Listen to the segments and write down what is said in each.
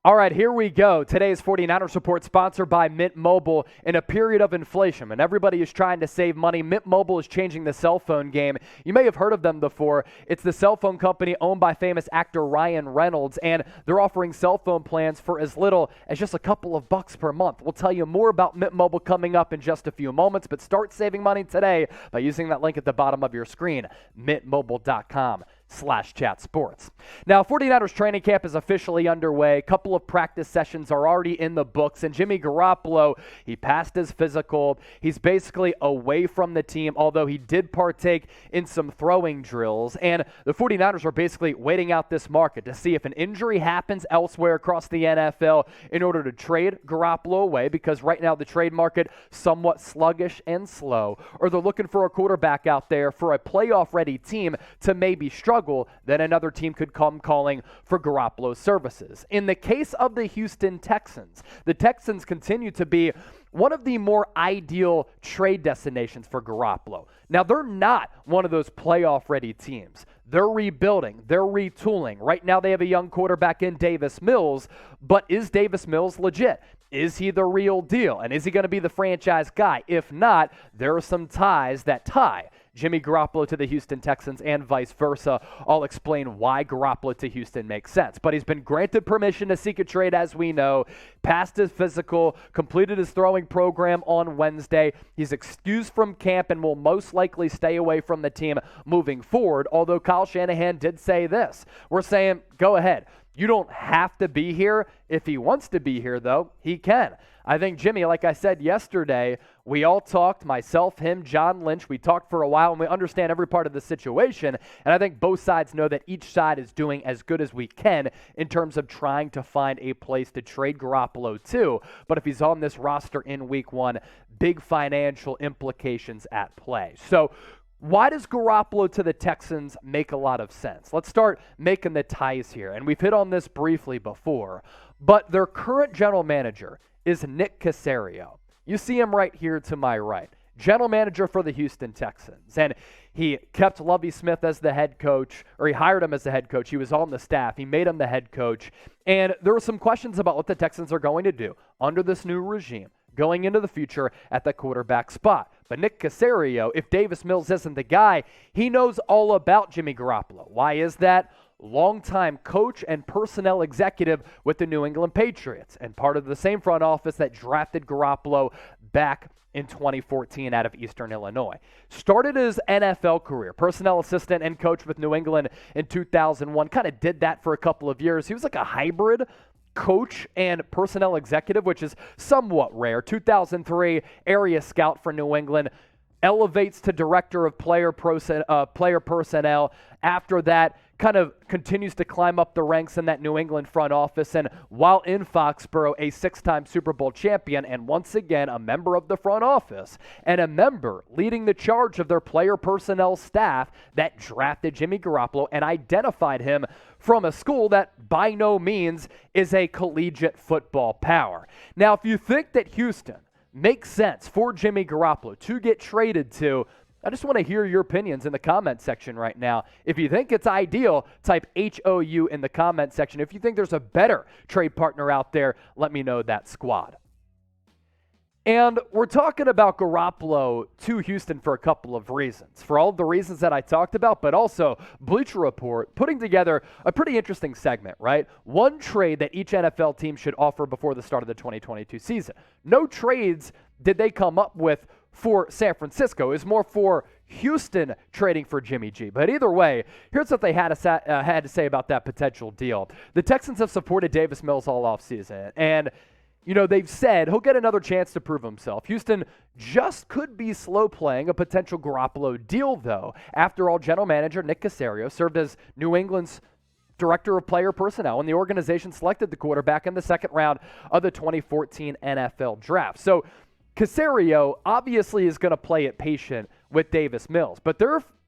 All right, here we go. Today's 49ers Report sponsored by Mint Mobile. In a period of inflation, and everybody is trying to save money, Mint Mobile is changing the cell phone game. You may have heard of them before. It's the cell phone company owned by famous actor Ryan Reynolds, and they're offering cell phone plans for as little as just a couple of bucks per month. We'll tell you more about Mint Mobile coming up in just a few moments, but start saving money today by using that link at the bottom of your screen, mintmobile.com/chatsports. Now, 49ers training camp is officially underway. A couple of practice sessions are already in the books, and Jimmy Garoppolo, he passed his physical. He's basically away from the team, although he did partake in some throwing drills. And the 49ers are basically waiting out this market to see if an injury happens elsewhere across the NFL in order to trade Garoppolo away, because right now the trade market somewhat sluggish and slow, or they're looking for a quarterback out there for a playoff-ready team to maybe struggle. Then another team could come calling for Garoppolo's services. In the case of the Houston Texans, the Texans continue to be one of the more ideal trade destinations for Garoppolo. Now, they're not one of those playoff-ready teams. They're rebuilding. They're retooling. Right now, they have a young quarterback in Davis Mills, but is Davis Mills legit? Is he the real deal? And is he going to be the franchise guy? If not, there are some ties that tie Jimmy Garoppolo to the Houston Texans and vice versa. I'll explain why Garoppolo to Houston makes sense. But he's been granted permission to seek a trade, as we know, passed his physical, completed his throwing program on Wednesday. He's excused from camp and will most likely stay away from the team moving forward, although Kyle Shanahan did say this. We're saying, go ahead. You don't have to be here. If he wants to be here, though, he can. I think Jimmy, like I said yesterday, we all talked, myself, him, John Lynch, we talked for a while, and we understand every part of the situation, and I think both sides know that each side is doing as good as we can in terms of trying to find a place to trade Garoppolo to, but if he's on this roster in week one, big financial implications at play. So, why does Garoppolo to the Texans make a lot of sense? Let's start making the ties here, and we've hit on this briefly before, but their current general manager is Nick Caserio. You see him right here to my right. General manager for the Houston Texans. And he kept Lovie Smith as the head coach, or he hired him as the head coach. He was on the staff. He made him the head coach. And there were some questions about what the Texans are going to do under this new regime going into the future at the quarterback spot. But Nick Caserio, if Davis Mills isn't the guy, he knows all about Jimmy Garoppolo. Why is that? Longtime coach and personnel executive with the New England Patriots and part of the same front office that drafted Garoppolo back in 2014 out of Eastern Illinois. Started his NFL career, personnel assistant and coach with New England in 2001. Kind of did that for a couple of years. He was like a hybrid coach and personnel executive, which is somewhat rare. 2003, area scout for New England. Elevates to director of player personnel. After that, kind of continues to climb up the ranks in that New England front office. And while in Foxborough, a 6-time Super Bowl champion, and once again, a member of the front office, and a member leading the charge of their player personnel staff that drafted Jimmy Garoppolo and identified him from a school that by no means is a collegiate football power. Now, if you think that Houston makes sense for Jimmy Garoppolo to get traded to, I just want to hear your opinions in the comment section right now. If you think it's ideal, type HOU in the comment section. If you think there's a better trade partner out there, let me know that squad. And we're talking about Garoppolo to Houston for a couple of reasons. For all of the reasons that I talked about, but also Bleacher Report putting together a pretty interesting segment, right? One trade that each NFL team should offer before the start of the 2022 season. No trades did they come up with for San Francisco. It's more for Houston trading for Jimmy G. But either way, here's what they had to say about that potential deal. The Texans have supported Davis Mills all offseason, and you know, they've said he'll get another chance to prove himself. Houston just could be slow playing a potential Garoppolo deal, though. After all, general manager Nick Caserio served as New England's director of player personnel, and the organization selected the quarterback in the second round of the 2014 NFL draft. So Caserio obviously is going to play it patient with Davis Mills, but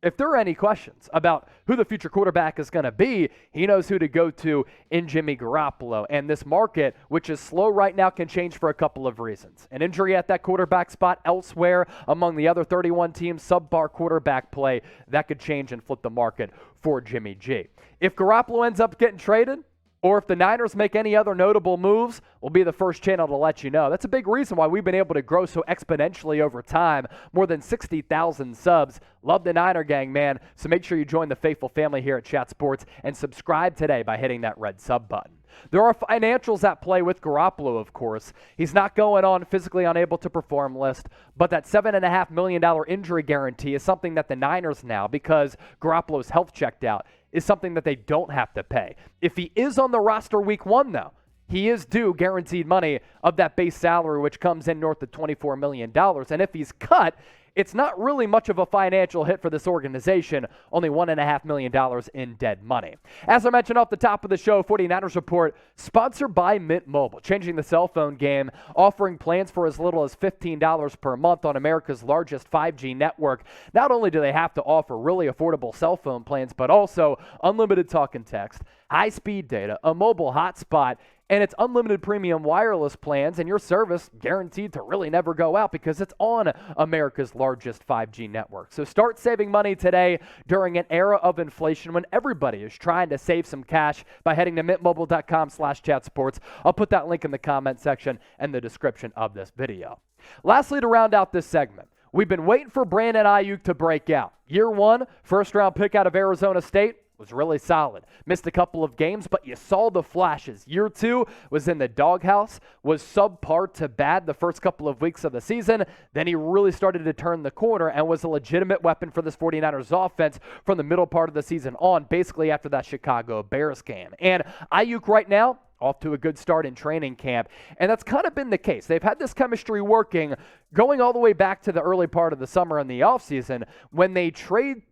if there are any questions about who the future quarterback is going to be, he knows who to go to in Jimmy Garoppolo. And this market, which is slow right now, can change for a couple of reasons. An injury at that quarterback spot elsewhere among the other 31 teams, subpar quarterback play, that could change and flip the market for Jimmy G. If Garoppolo ends up getting traded, or if the Niners make any other notable moves, we'll be the first channel to let you know. That's a big reason why we've been able to grow so exponentially over time. More than 60,000 subs. Love the Niner gang, man. So make sure you join the faithful family here at Chat Sports and subscribe today by hitting that red sub button. There are financials at play with Garoppolo, of course. He's not going on physically unable to perform list, but that $7.5 million injury guarantee is something that the Niners now, because Garoppolo's health checked out, is something that they don't have to pay. If he is on the roster week 1, though, he is due guaranteed money of that base salary, which comes in north of $24 million. And if he's cut, it's not really much of a financial hit for this organization, only $1.5 million in dead money. As I mentioned off the top of the show, 49ers Report, sponsored by Mint Mobile, changing the cell phone game, offering plans for as little as $15 per month on America's largest 5G network. Not only do they have to offer really affordable cell phone plans, but also unlimited talk and text, high-speed data, a mobile hotspot, and it's unlimited premium wireless plans, and your service guaranteed to really never go out because it's on America's largest 5G network. So start saving money today during an era of inflation when everybody is trying to save some cash by heading to mintmobile.com/chatsports. I'll put that link in the comment section and the description of this video. Lastly, to round out this segment, we've been waiting for Brandon Aiyuk to break out. Year 1, first-round pick out of Arizona State, was really solid. Missed a couple of games, but you saw the flashes. Year 2 was in the doghouse, was subpar to bad the first couple of weeks of the season. Then he really started to turn the corner and was a legitimate weapon for this 49ers offense from the middle part of the season on, basically after that Chicago Bears game. And Aiyuk right now, off to a good start in training camp. And that's kind of been the case. They've had this chemistry working going all the way back to the early part of the summer and the offseason when they trained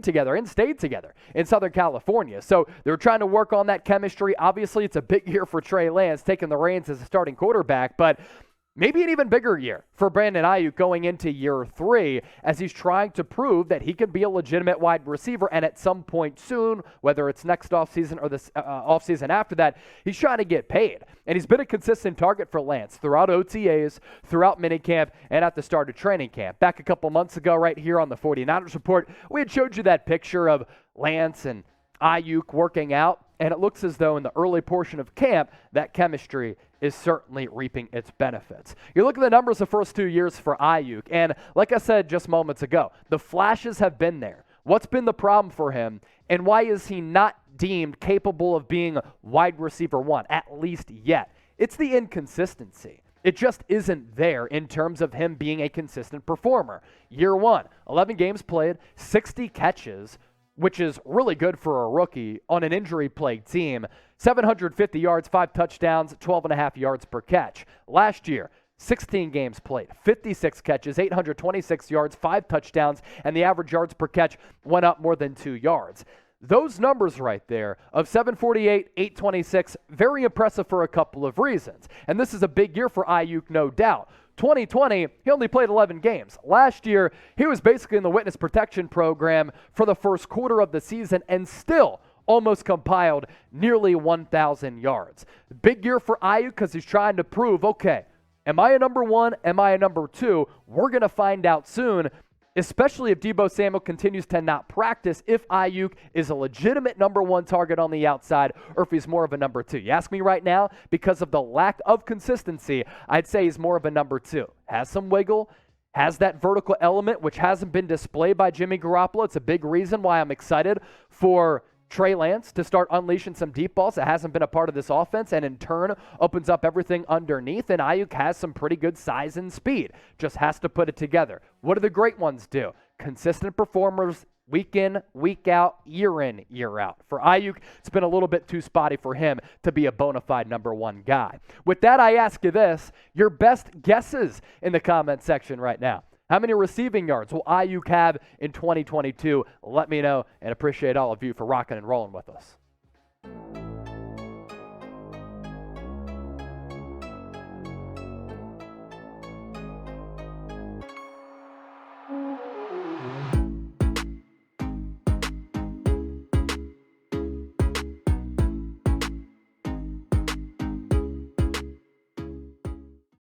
together and stayed together in Southern California. So they're trying to work on that chemistry. Obviously, it's a big year for Trey Lance taking the reins as a starting quarterback, but maybe an even bigger year for Brandon Aiyuk going into year 3 as he's trying to prove that he can be a legitimate wide receiver, and at some point soon, whether it's next offseason or this offseason after that, he's trying to get paid. And he's been a consistent target for Lance throughout OTAs, throughout minicamp, and at the start of training camp. Back a couple months ago right here on the 49ers Report, we had showed you that picture of Lance and Aiyuk working out, and it looks as though in the early portion of camp, that chemistry is certainly reaping its benefits. You look at the numbers the first 2 years for Aiyuk, and like I said just moments ago, the flashes have been there. What's been the problem for him, and why is he not deemed capable of being wide receiver 1, at least yet? It's the inconsistency. It just isn't there in terms of him being a consistent performer. Year 1, 11 games played, 60 catches, which is really good for a rookie on an injury-plagued team. 750 yards, 5 touchdowns, 12.5 yards per catch. Last year, 16 games played, 56 catches, 826 yards, 5 touchdowns, and the average yards per catch went up more than 2 yards. Those numbers right there of 748, 826, very impressive for a couple of reasons. And this is a big year for Aiyuk, no doubt. 2020, he only played 11 games. Last year, he was basically in the witness protection program for the first quarter of the season and still almost compiled nearly 1,000 yards. Big year for Aiyuk because he's trying to prove, okay, am I a number 1? Am I a number 2? We're going to find out soon, especially if Deebo Samuel continues to not practice, if Aiyuk is a legitimate number 1 target on the outside or if he's more of a number 2. You ask me right now, because of the lack of consistency, I'd say he's more of a number 2. Has some wiggle, has that vertical element, which hasn't been displayed by Jimmy Garoppolo. It's a big reason why I'm excited for Trey Lance to start unleashing some deep balls that hasn't been a part of this offense, and in turn opens up everything underneath. And Aiyuk has some pretty good size and speed, just has to put it together. What do the great ones do? Consistent performers week in, week out, year in, year out. For Aiyuk, it's been a little bit too spotty for him to be a bona fide number 1 guy. With that, I ask you this, your best guesses in the comment section right now. How many receiving yards will Aiyuk have in 2022? Let me know, and appreciate all of you for rocking and rolling with us.